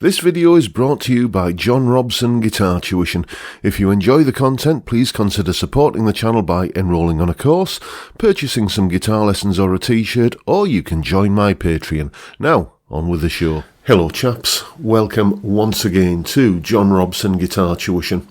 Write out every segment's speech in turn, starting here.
This video is brought to you by John Robson Guitar Tuition. If you enjoy the content, please consider supporting the channel by enrolling on a course, purchasing some guitar lessons or a t-shirt, or you can join my Patreon. Now, on with the show. Hello chaps, welcome once again to John Robson Guitar Tuition.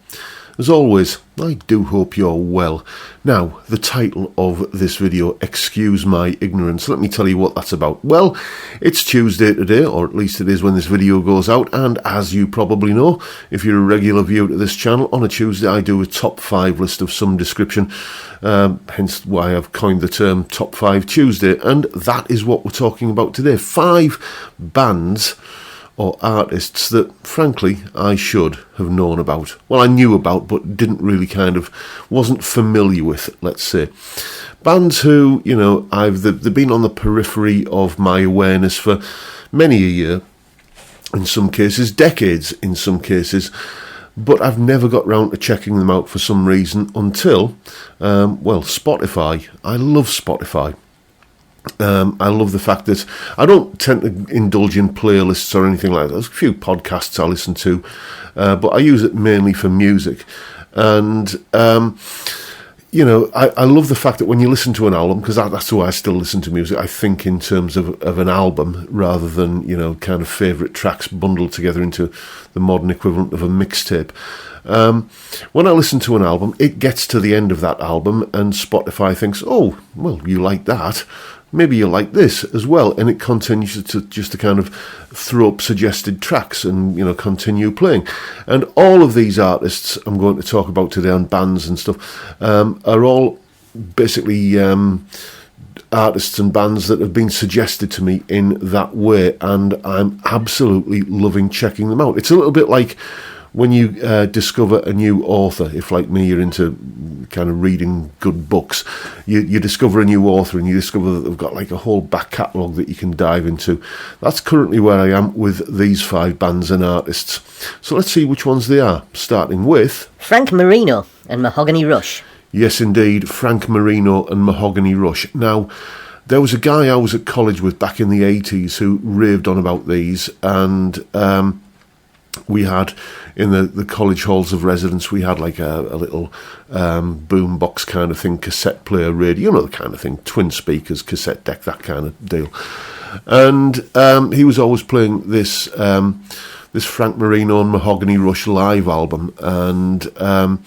As always, I do hope you're well. Now, the title of this video, Excuse My Ignorance. Let me tell you what that's about. Well, it's Tuesday today, or at least it is when this video goes out, and as you probably know, if you're a regular viewer to this channel, on a Tuesday I do a top 5 list of some description, hence why I've coined the term Top 5 Tuesday, and that is what we're talking about today. 5 bands or artists that, frankly, I should have known about. Well, I knew about, but didn't really wasn't familiar with, let's say. Bands who, they've been on the periphery of my awareness for many a year, in some cases, decades in some cases, but I've never got round to checking them out for some reason until, Spotify. I love Spotify. I love the fact that I don't tend to indulge in playlists or anything like that. There's a few podcasts I listen to, but I use it mainly for music. And, I love the fact that when you listen to an album, because that's the way I still listen to music, I think in terms of an album rather than, kind of favourite tracks bundled together into the modern equivalent of a mixtape. When I listen to an album, it gets to the end of that album and Spotify thinks, oh, well, you like that. Maybe you like this as well, and it continues to kind of throw up suggested tracks and, continue playing. And all of these artists I'm going to talk about today, and bands and stuff, are all basically artists and bands that have been suggested to me in that way, and I'm absolutely loving checking them out. It's a little bit like when you discover a new author, if like me you're into kind of reading good books, you discover a new author and you discover that they've got like a whole back catalogue that you can dive into. That's currently where I am with these 5 bands and artists. So let's see which ones they are, starting with Frank Marino and Mahogany Rush. Yes indeed, Frank Marino and Mahogany Rush. Now, there was a guy I was at college with back in the 80s who raved on about these, and we had, in the college halls of residence, we had like a little boom box kind of thing, cassette player, radio, the kind of thing, twin speakers, cassette deck, that kind of deal. And he was always playing this Frank Marino and Mahogany Rush live album, and I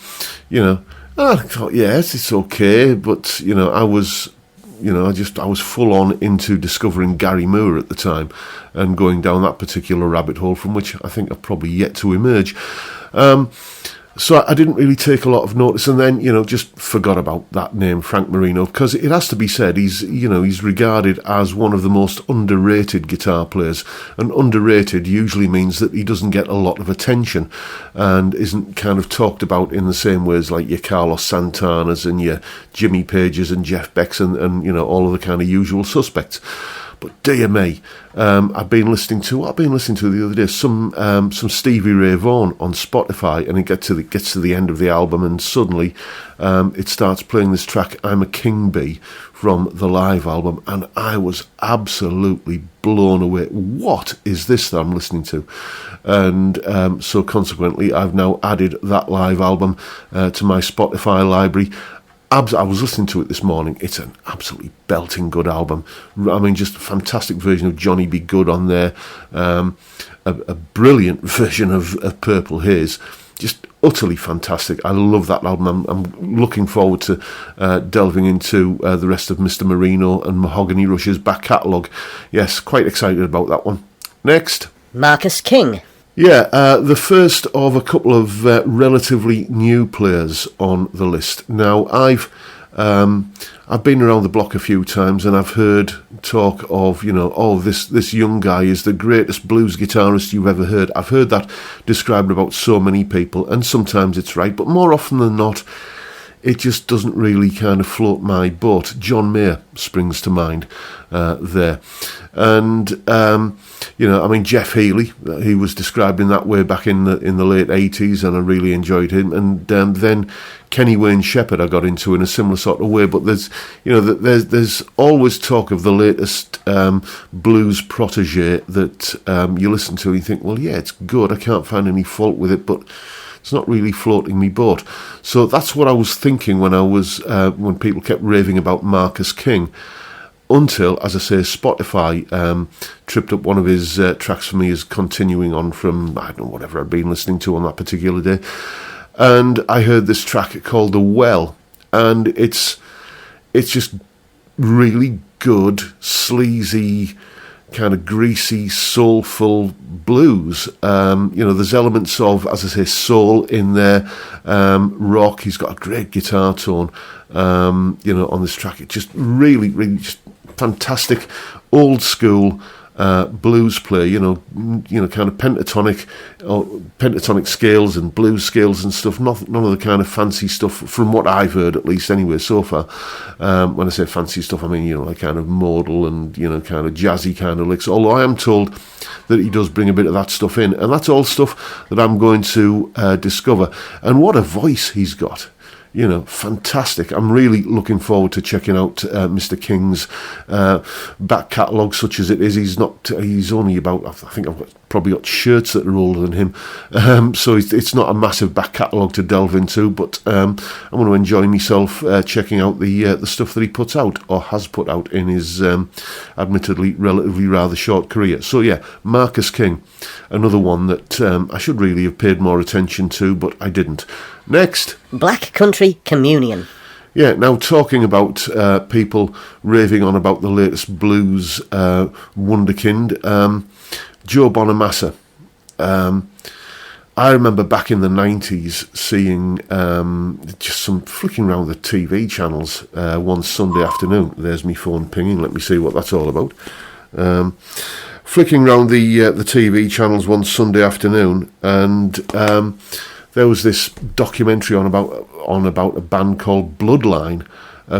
thought, yes, it's okay, but I was full on into discovering Gary Moore at the time and going down that particular rabbit hole from which I think I've probably yet to emerge. So I didn't really take a lot of notice, and then, just forgot about that name, Frank Marino, because it has to be said, he's regarded as one of the most underrated guitar players, and underrated usually means that he doesn't get a lot of attention and isn't kind of talked about in the same ways like your Carlos Santanas and your Jimmy Pages and Jeff Becks and all of the kind of usual suspects. But dear me, I've been listening to the other day some Stevie Ray Vaughan on Spotify, and it gets to the end of the album, and suddenly it starts playing this track "I'm a King Bee" from the live album, and I was absolutely blown away. What is this that I'm listening to? And so consequently, I've now added that live album to my Spotify library. I was listening to it this morning. It's an absolutely belting good album. I mean, just a fantastic version of Johnny B. Good on there. A brilliant version of Purple Haze. Just utterly fantastic. I love that album. I'm looking forward to delving into the rest of Mr. Marino and Mahogany Rush's back catalogue. Yes, quite excited about that one. Next, Marcus King. Yeah, the first of a couple of relatively new players on the list. Now, I've been around the block a few times, and I've heard talk of, this young guy is the greatest blues guitarist you've ever heard. I've heard that described about so many people, and sometimes it's right, but more often than not, it just doesn't really kind of float my boat. John Mayer springs to mind there. And, Jeff Healey, he was described in that way back in the late 80s, and I really enjoyed him. And then Kenny Wayne Shepherd I got into in a similar sort of way. But there's always talk of the latest blues protege that you listen to and you think, well, yeah, it's good. I can't find any fault with it, but it's not really floating me boat. So that's what I was thinking when people kept raving about Marcus King. Until, as I say, Spotify tripped up one of his tracks for me as continuing on from, I don't know, whatever I'd been listening to on that particular day. And I heard this track called The Well. And it's just really good, sleazy, kind of greasy, soulful blues. There's elements of, as I say, soul in there, rock. He's got a great guitar tone, on this track. It's just really, really just fantastic, old school blues play. Kind of pentatonic scales and blues scales and stuff. None of the kind of fancy stuff, from what I've heard at least anyway so far. When I say fancy stuff, I mean like kind of modal and kind of jazzy kind of licks. Although I am told that he does bring a bit of that stuff in, and that's all stuff that I'm going to discover. And what a voice he's got. Fantastic. I'm really looking forward to checking out Mr. King's back catalogue, such as it is. He's only about, I think I've probably got shirts that are older than him. So it's not a massive back catalogue to delve into, but I'm going to enjoy myself checking out the stuff that he puts out, or has put out in his admittedly relatively rather short career. So yeah, Marcus King, another one that I should really have paid more attention to, but I didn't. Next. Black Country Communion. Yeah, now talking about people raving on about the latest blues wunderkind, Joe Bonamassa. I remember back in the 90s seeing just some flicking around the TV channels one Sunday afternoon. There's me phone pinging. Let me see what that's all about. Flicking around the TV channels one Sunday afternoon, and there was this documentary on about a band called Bloodline,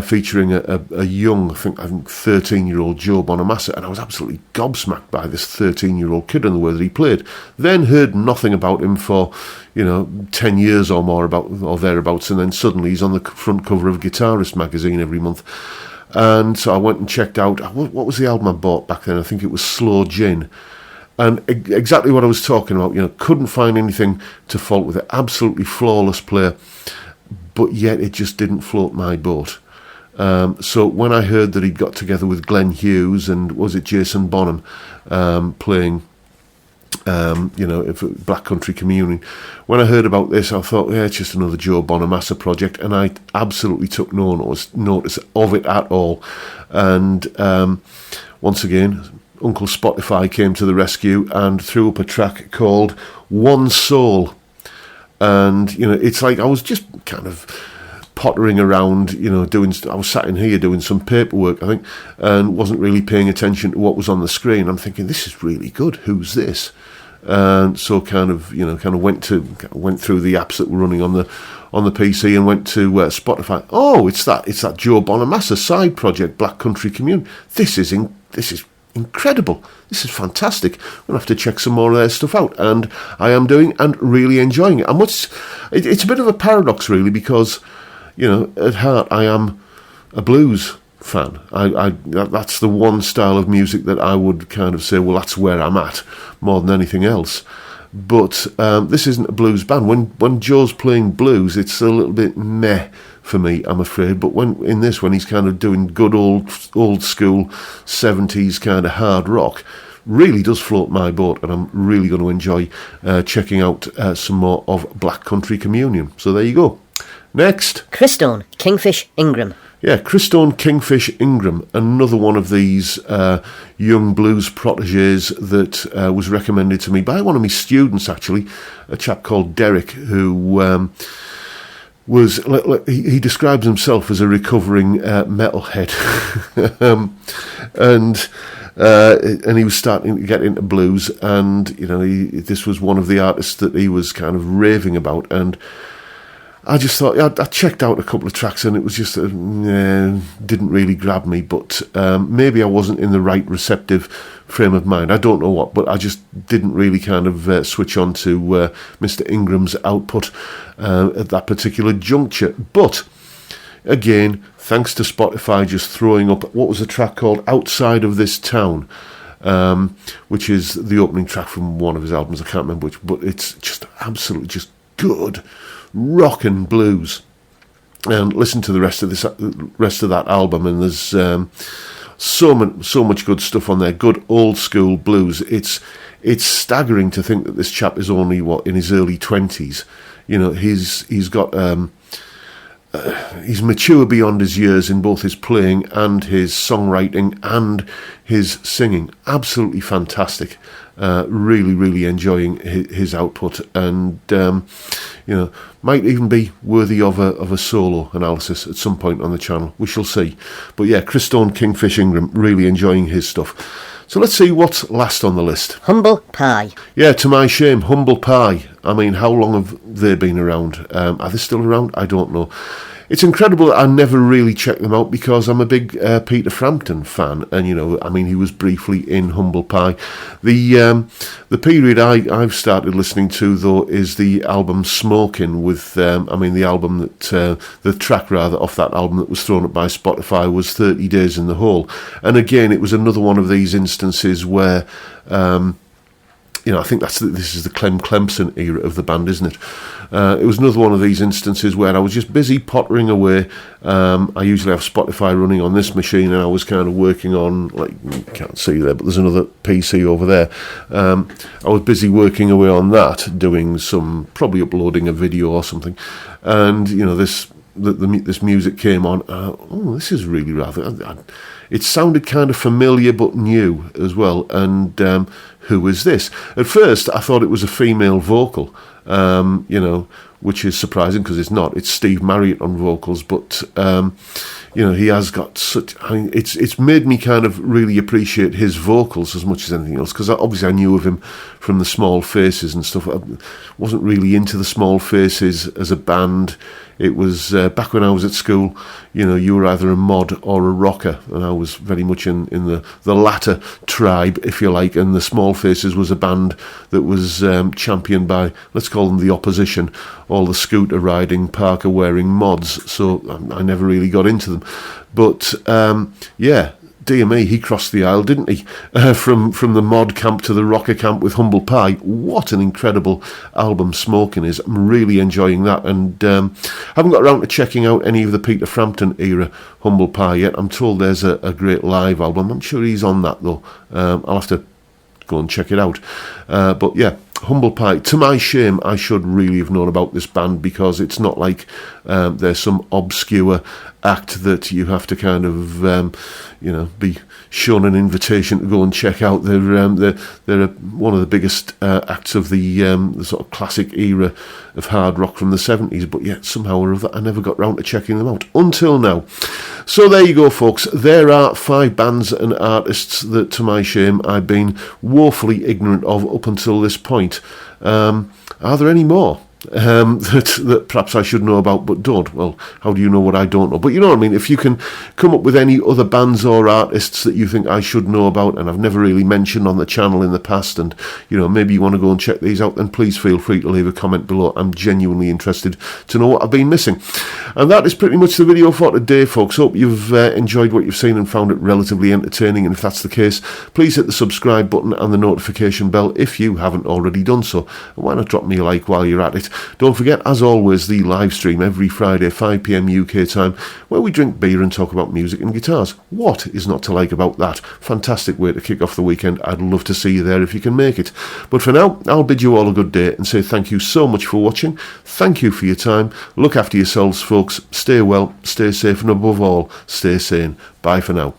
featuring a young, I think 13-year-old Joe Bonamassa, and I was absolutely gobsmacked by this 13-year-old kid and the way that he played. Then heard nothing about him for 10 years or more or thereabouts, and then suddenly he's on the front cover of Guitarist magazine every month. And so I went and checked out, what was the album I bought back then? I think it was Slow Gin. And exactly what I was talking about, couldn't find anything to fault with it. Absolutely flawless player, but yet it just didn't float my boat. So when I heard that he'd got together with Glenn Hughes and was it Jason Bonham playing, Black Country Communion, when I heard about this, I thought, yeah, it's just another Joe Bonamassa project, and I absolutely took no notice of it at all. And once again, Uncle Spotify came to the rescue and threw up a track called One Soul. And, it's like I was just kind of pottering around, I was sat in here doing some paperwork, I think, and wasn't really paying attention to what was on the screen. I'm thinking, this is really good. Who's this? And so kind of went through the apps that were running on the PC and went to Spotify. Oh, it's that Joe Bonamassa side project, Black Country Communion. This is incredible. This is fantastic. I'm going to have to check some more of their stuff out. And I am doing, and really enjoying it. And it's a bit of a paradox, really, because, at heart, I am a blues fan. That's the one style of music that I would kind of say, well, that's where I'm at, more than anything else. But this isn't a blues band. When Joe's playing blues, it's a little bit meh for me, I'm afraid. But when he's kind of doing good old school 70s kind of hard rock, really does float my boat, and I'm really going to enjoy checking out some more of Black Country Communion. So there you go. Next. Christone, Kingfish, Ingram. Yeah, Christone, Kingfish, Ingram, another one of these young blues proteges that was recommended to me by one of my students, actually, a chap called Derek, who he describes himself as a recovering metalhead, and he was starting to get into blues, and this was one of the artists that he was kind of raving about, and I just thought, I checked out a couple of tracks and it was just, didn't really grab me, but maybe I wasn't in the right receptive frame of mind. I don't know what, but I just didn't really kind of switch on to Mr. Ingram's output at that particular juncture. But again, thanks to Spotify just throwing up, what was the track called? Outside of This Town, which is the opening track from one of his albums. I can't remember which, but it's just absolutely just good rock and blues. And listen to the rest of that album, and there's so much good stuff on there. Good old school blues. It's staggering to think that this chap is only in his early 20s. You know, he's got he's mature beyond his years in both his playing and his songwriting and his singing. Absolutely fantastic. Really enjoying his output, and might even be worthy of a solo analysis at some point on the channel. We shall see. But yeah, Christone, Kingfish, Ingram, really enjoying his stuff. So let's see what's last on the list. Humble Pie. Yeah, to my shame, Humble Pie. I mean, how long have they been around? Are they still around? I don't know. It's incredible that I never really checked them out because I'm a big Peter Frampton fan, and he was briefly in Humble Pie. The period I've started listening to though is the album Smokin' with the track off that album that was thrown up by Spotify was 30 Days in the Hole, and again it was another one of these instances where I think this is the Clem Clemson era of the band, isn't it? It was another one of these instances where I was just busy pottering away. I usually have Spotify running on this machine, and I was kind of working on, like, you can't see there, but there's another PC over there. I was busy working away on that, doing probably uploading a video or something. And, this music came on. This is really rather... It sounded kind of familiar but new as well. And who is this? At first, I thought it was a female vocal, which is surprising because it's not. It's Steve Marriott on vocals, but he has got such. It's made me kind of really appreciate his vocals as much as anything else, because obviously I knew of him from the Small Faces and stuff. I wasn't really into the Small Faces as a band. It was back when I was at school. You were either a mod or a rocker, and I was very much in the latter tribe, if you like. And the Small Faces was a band that was championed by, let's call them the opposition, all the scooter riding, parka wearing mods. So I never really got into them. But dear me, he crossed the aisle, didn't he? From the mod camp to the rocker camp with Humble Pie. What an incredible album Smokin' is. I'm really enjoying that, and haven't got around to checking out any of the Peter Frampton era Humble Pie yet. I'm told there's a great live album. I'm sure he's on that though. I'll have to go and check it out. But yeah, Humble Pie. To my shame, I should really have known about this band, because it's not like there's some obscure act that you have to kind of be shown an invitation to go and check out. They're one of the biggest acts of the sort of classic era of hard rock from the 70s, but yet somehow or other I never got round to checking them out until now. So there you go, folks. There are 5 bands and artists that, to my shame, I've been woefully ignorant of up until this point. Are there any more that perhaps I should know about but don't? Well, how do you know what I don't know? But you know what I mean. If you can come up with any other bands or artists that you think I should know about and I've never really mentioned on the channel in the past, and maybe you want to go and check these out, then please feel free to leave a comment below. I'm genuinely interested to know what I've been missing. And that is pretty much the video for today, folks. Hope you've enjoyed what you've seen and found it relatively entertaining, and if that's the case, please hit the subscribe button and the notification bell if you haven't already done so, and why not drop me a like while you're at it. Don't forget, as always, the live stream every Friday 5 PM UK time, where we drink beer and talk about music and guitars. What is not to like about that? Fantastic way to kick off the weekend. I'd love to see you there if you can make it. But for now, I'll bid you all a good day and say thank you so much for watching. Thank you for your time. Look after yourselves, folks. Stay well, stay safe, and above all, stay sane. Bye for now.